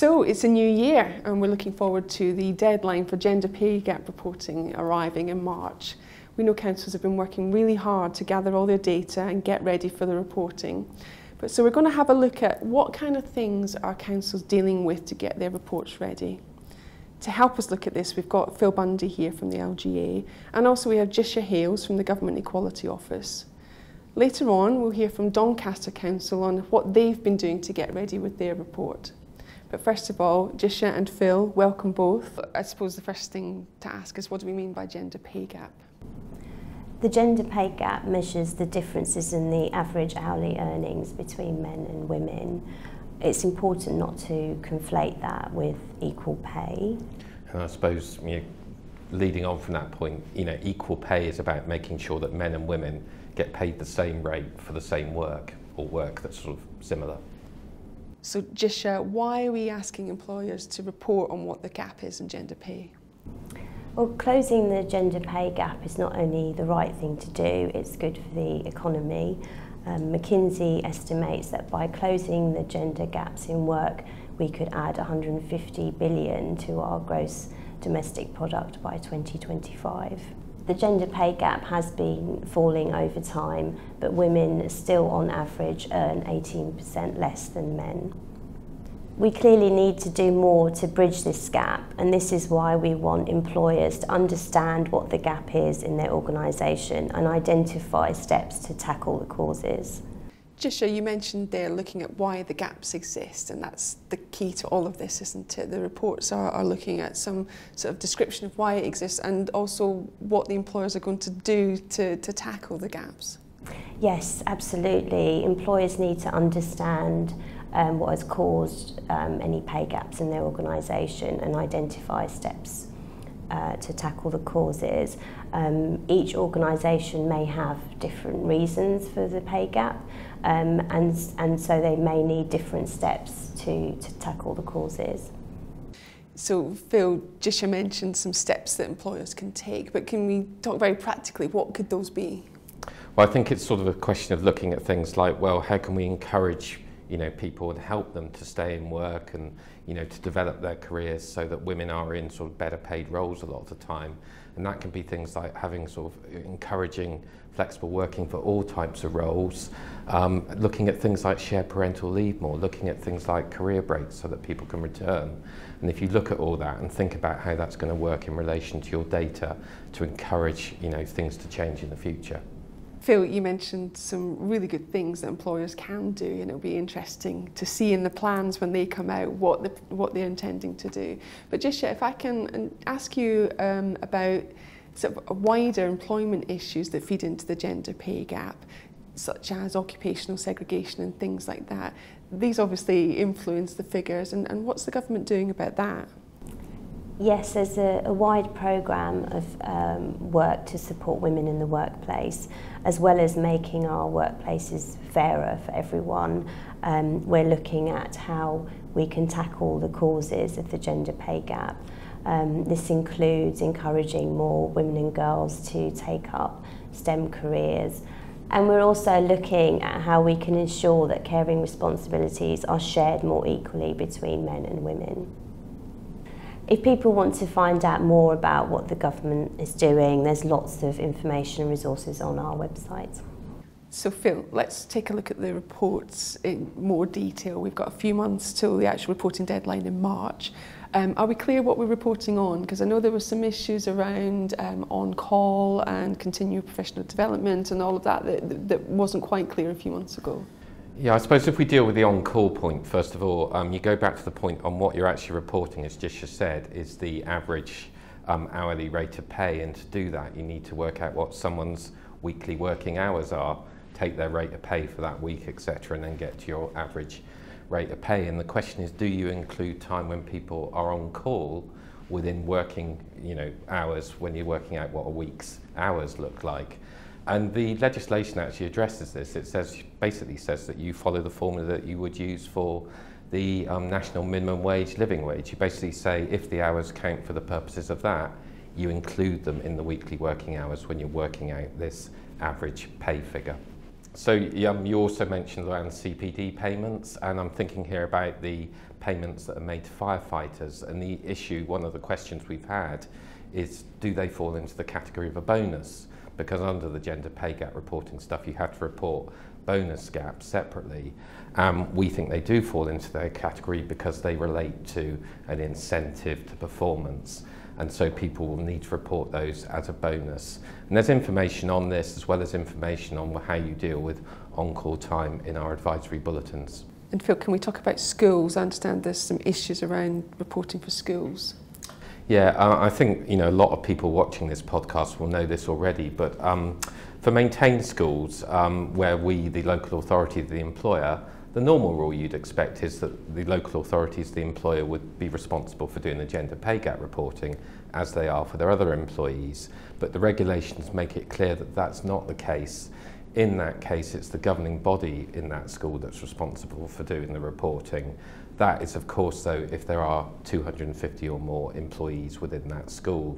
So it's a new year and we're looking forward to the deadline for gender pay gap reporting arriving in March. We know councils have been working really hard to gather all their data and get ready for the reporting. So we're going to have a look at what kind of things are councils dealing with to get their reports ready. To help us look at this, we've got Phil Bundy here from the LGA, and also we have Jisha Hales from the Government Equality Office. Later on, we'll hear from Doncaster Council on what they've been doing to get ready with their report. But first of all, Jisha and Phil, welcome both. I suppose the first thing to ask is, what do we mean by gender pay gap? The gender pay gap measures the differences in the average hourly earnings between men and women. It's important not to conflate that with equal pay. And I suppose, leading on from that point, equal pay is about making sure that men and women get paid the same rate for the same work, or work that's sort of similar. So Jisha, why are we asking employers to report on what the gap is in gender pay? Well, closing the gender pay gap is not only the right thing to do, it's good for the economy. McKinsey estimates that by closing the gender gaps in work, we could add 150 billion to our gross domestic product by 2025. The gender pay gap has been falling over time, but women still on average earn 18% less than men. We clearly need to do more to bridge this gap, and this is why we want employers to understand what the gap is in their organisation and identify steps to tackle the causes. Jisha, you mentioned there looking at why the gaps exist, and that's the key to all of this, isn't it? The reports are looking at some sort of description of why it exists and also what the employers are going to do to tackle the gaps. Yes, absolutely. Employers need to understand what has caused any pay gaps in their organisation and identify steps to tackle the causes. Each organisation may have different reasons for the pay gap, and so they may need different steps to tackle the causes. So Phil, Jisha mentioned some steps that employers can take, but can we talk very practically, what could those be? Well, I think it's sort of a question of looking at things like, well, how can we encourage people and help them to stay in work and, to develop their careers so that women are in sort of better paid roles a lot of the time. And that can be things like having sort of encouraging flexible working for all types of roles, looking at things like shared parental leave more, looking at things like career breaks so that people can return. And if you look at all that and think about how that's going to work in relation to your data to encourage, things to change in the future. Phil, you mentioned some really good things that employers can do, and it'll be interesting to see in the plans when they come out what they're intending to do. But Jisha, if I can ask you about sort of wider employment issues that feed into the gender pay gap, such as occupational segregation and things like that. These obviously influence the figures, and what's the government doing about that? Yes, there's a wide programme of work to support women in the workplace, as well as making our workplaces fairer for everyone. We're looking at how we can tackle the causes of the gender pay gap. This includes encouraging more women and girls to take up STEM careers. And we're also looking at how we can ensure that caring responsibilities are shared more equally between men and women. If people want to find out more about what the government is doing, there's lots of information and resources on our website. So Phil, let's take a look at the reports in more detail. We've got a few months till the actual reporting deadline in March. Are we clear what we're reporting on? Because I know there were some issues around on-call and continued professional development and all of that wasn't quite clear a few months ago. Yeah, I suppose if we deal with the on-call point, first of all, you go back to the point on what you're actually reporting, as Jisha said, is the average hourly rate of pay. And to do that, you need to work out what someone's weekly working hours are, take their rate of pay for that week, etc., and then get to your average rate of pay. And the question is, do you include time when people are on call within working hours when you're working out what a week's hours look like? And the legislation actually addresses this. It basically says that you follow the formula that you would use for the national minimum wage, living wage. You basically say if the hours count for the purposes of that, you include them in the weekly working hours when you're working out this average pay figure. So you also mentioned around CPD payments, and I'm thinking here about the payments that are made to firefighters, and the issue, one of the questions we've had is, do they fall into the category of a bonus? Because under the gender pay gap reporting stuff, you have to report bonus gaps separately. We think they do fall into their category because they relate to an incentive to performance. And so people will need to report those as a bonus. And there's information on this, as well as information on how you deal with on-call time in our advisory bulletins. And Phil, can we talk about schools? I understand there's some issues around reporting for schools. Yeah, I think a lot of people watching this podcast will know this already, but for maintained schools, where we, the local authority, the employer, the normal rule you'd expect is that the local authorities, the employer, would be responsible for doing the gender pay gap reporting as they are for their other employees. But the regulations make it clear that that's not the case. In that case, it's the governing body in that school that's responsible for doing the reporting. That is, of course, though, if there are 250 or more employees within that school.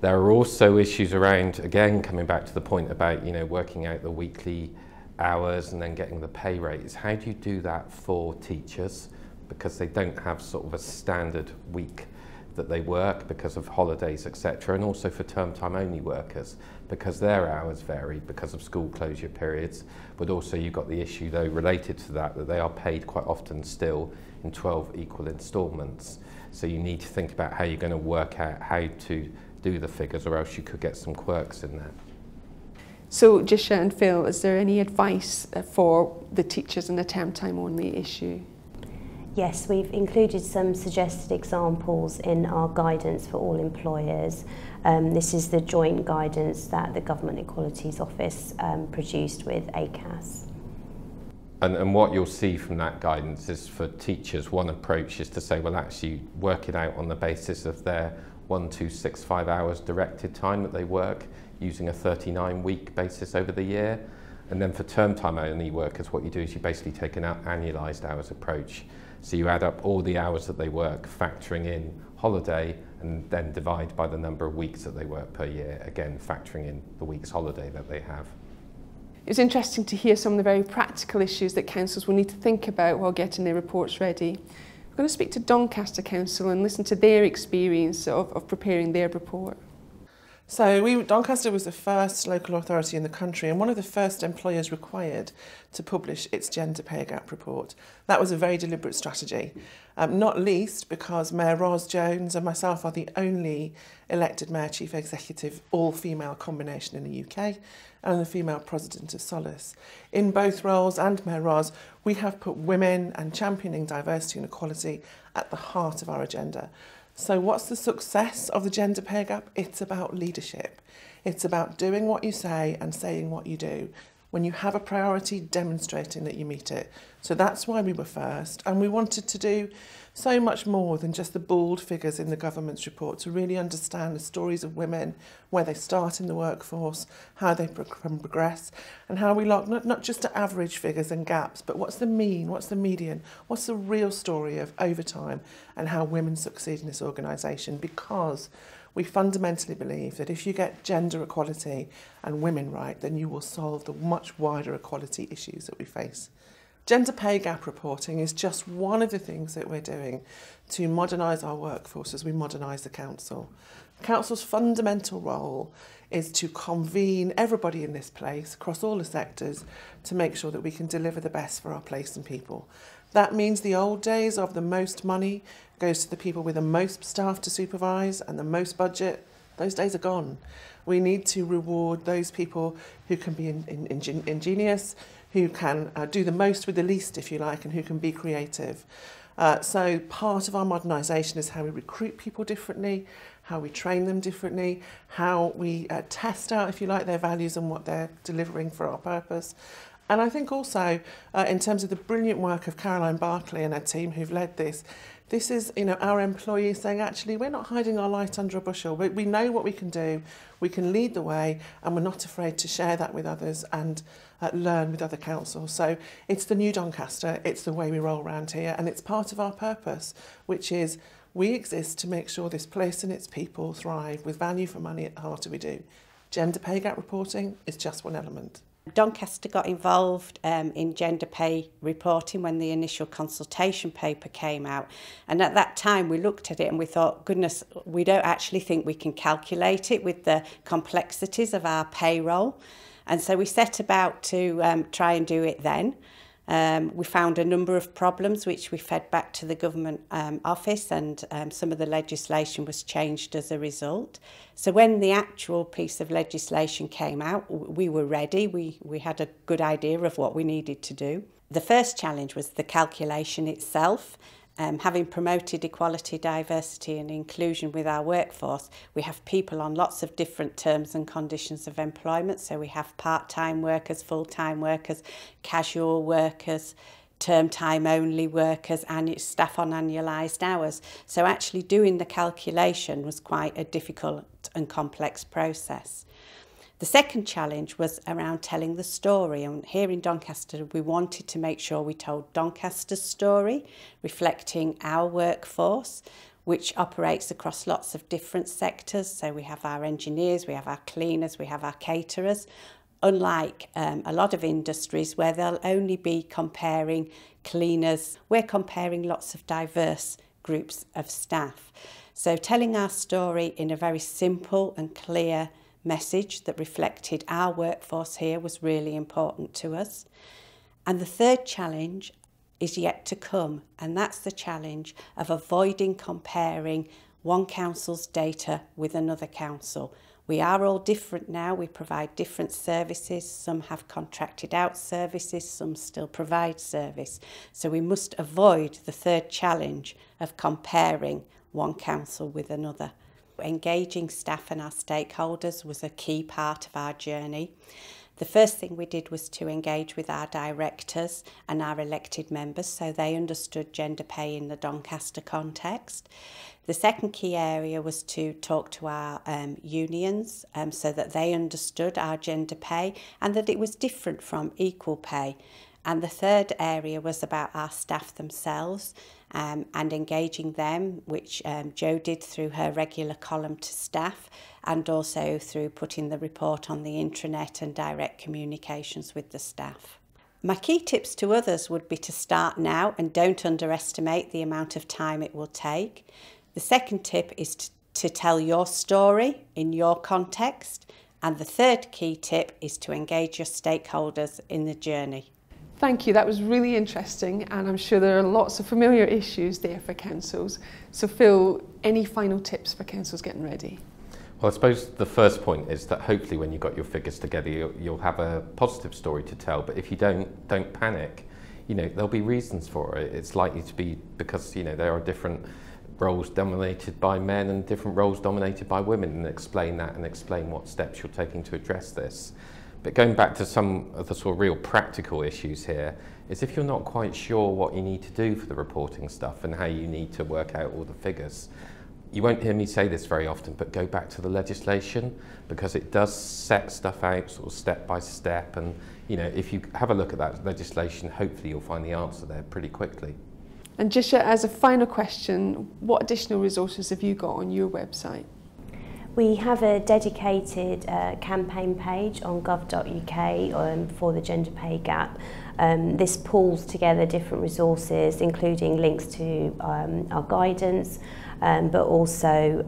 There are also issues around, again, coming back to the point about, working out the weekly hours and then getting the pay rates. How do you do that for teachers? Because they don't have sort of a standard week that they work because of holidays, etc. And also for term time only workers, because their hours vary because of school closure periods. But also you've got the issue, though, related to that they are paid quite often still in 12 equal instalments. So you need to think about how you're going to work out how to do the figures, or else you could get some quirks in there. So Jisha and Phil, is there any advice for the teachers in the term time only issue? Yes, we've included some suggested examples in our guidance for all employers. This is the joint guidance that the Government Equalities Office produced with ACAS. And what you'll see from that guidance is, for teachers, one approach is to say, well, actually work it out on the basis of their 1265 hours directed time that they work, using a 39-week basis over the year. And then for term time only workers, what you do is you basically take an annualised hours approach. So you add up all the hours that they work, factoring in holiday, and then divide by the number of weeks that they work per year, again factoring in the week's holiday that they have. It was interesting to hear some of the very practical issues that councils will need to think about while getting their reports ready. We're going to speak to Doncaster Council and listen to their experience of preparing their report. So Doncaster was the first local authority in the country and one of the first employers required to publish its gender pay gap report. That was a very deliberate strategy, not least because Mayor Ros Jones and myself are the only elected Mayor Chief Executive all-female combination in the UK and the female president of Solace. In both roles, and Mayor Ros, we have put women and championing diversity and equality at the heart of our agenda. So what's the success of the gender pay gap? It's about leadership. It's about doing what you say and saying what you do. When you have a priority, demonstrating that you meet it. So that's why we were first, and we wanted to do so much more than just the bald figures in the government's report, to really understand the stories of women, where they start in the workforce, how they progress, and how we look not just at average figures and gaps, but what's the mean, what's the median, what's the real story of overtime, and how women succeed in this organisation, because we fundamentally believe that if you get gender equality and women right, then you will solve the much wider equality issues that we face. Gender pay gap reporting is just one of the things that we're doing to modernise our workforce as we modernise the council. The council's fundamental role is to convene everybody in this place across all the sectors to make sure that we can deliver the best for our place and people. That means the old days of the most money goes to the people with the most staff to supervise and the most budget. Those days are gone. We need to reward those people who can be ingenious, who can do the most with the least, if you like, and who can be creative. So part of our modernisation is how we recruit people differently, how we train them differently, how we test out, if you like, their values and what they're delivering for our purpose. And I think also, in terms of the brilliant work of Caroline Barkley and her team who've led this, this is, our employees saying, actually, we're not hiding our light under a bushel. We know what we can do, we can lead the way, and we're not afraid to share that with others and learn with other councils. So it's the new Doncaster, it's the way we roll around here, and it's part of our purpose, which is we exist to make sure this place and its people thrive with value for money at the heart of what we do. Gender pay gap reporting is just one element. Doncaster got involved in gender pay reporting when the initial consultation paper came out, and at that time we looked at it and we thought, goodness, we don't actually think we can calculate it with the complexities of our payroll, and so we set about to try and do it then. We found a number of problems which we fed back to the government office, and some of the legislation was changed as a result. So when the actual piece of legislation came out, we were ready. We had a good idea of what we needed to do. The first challenge was the calculation itself. Having promoted equality, diversity and inclusion with our workforce, we have people on lots of different terms and conditions of employment. So we have part-time workers, full-time workers, casual workers, term time only workers, and staff on annualised hours. So actually doing the calculation was quite a difficult and complex process. The second challenge was around telling the story, and here in Doncaster we wanted to make sure we told Doncaster's story, reflecting our workforce, which operates across lots of different sectors. So we have our engineers, we have our cleaners, we have our caterers, unlike a lot of industries where they'll only be comparing cleaners. We're comparing lots of diverse groups of staff. So telling our story in a very simple and clear message that reflected our workforce here was really important to us. And the third challenge is yet to come, and that's the challenge of avoiding comparing one council's data with another council. We are all different now, we provide different services, some have contracted out services, some still provide service. So we must avoid the third challenge of comparing one council with another. Engaging staff and our stakeholders was a key part of our journey. The first thing we did was to engage with our directors and our elected members so they understood gender pay in the Doncaster context. The second key area was to talk to our unions so that they understood our gender pay and that it was different from equal pay. And the third area was about our staff themselves and engaging them, which Jo did through her regular column to staff and also through putting the report on the intranet and direct communications with the staff. My key tips to others would be to start now and don't underestimate the amount of time it will take. The second tip is to tell your story in your context. And the third key tip is to engage your stakeholders in the journey. Thank you, that was really interesting, and I'm sure there are lots of familiar issues there for councils. So Phil, any final tips for councils getting ready? Well, I suppose the first point is that hopefully when you've got your figures together, you'll have a positive story to tell, but if you don't panic, there'll be reasons for it. It's likely to be because, there are different roles dominated by men and different roles dominated by women, and explain that and explain what steps you're taking to address this. But going back to some of the sort of real practical issues here, is if you're not quite sure what you need to do for the reporting stuff and how you need to work out all the figures, you won't hear me say this very often, but go back to the legislation, because it does set stuff out sort of step by step, and if you have a look at that legislation, hopefully you'll find the answer there pretty quickly. And Jisha, as a final question, what additional resources have you got on your website? We have a dedicated campaign page on gov.uk for the gender pay gap. This pulls together different resources, including links to our guidance, but also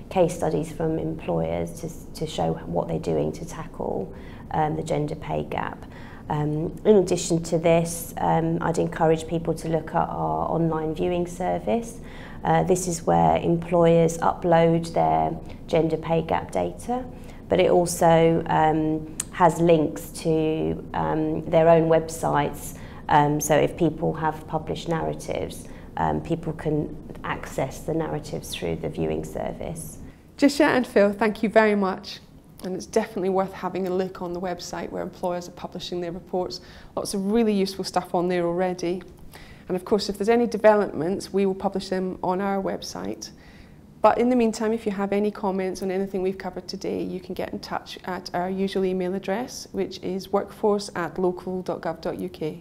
case studies from employers to show what they're doing to tackle the gender pay gap. In addition to this, I'd encourage people to look at our online viewing service. This is where employers upload their gender pay gap data, but it also has links to their own websites. So if people have published narratives, people can access the narratives through the viewing service. Jisha and Phil, thank you very much. And it's definitely worth having a look on the website where employers are publishing their reports. Lots of really useful stuff on there already. And of course, if there's any developments, we will publish them on our website. But in the meantime, if you have any comments on anything we've covered today, you can get in touch at our usual email address, which is workforce@local.gov.uk.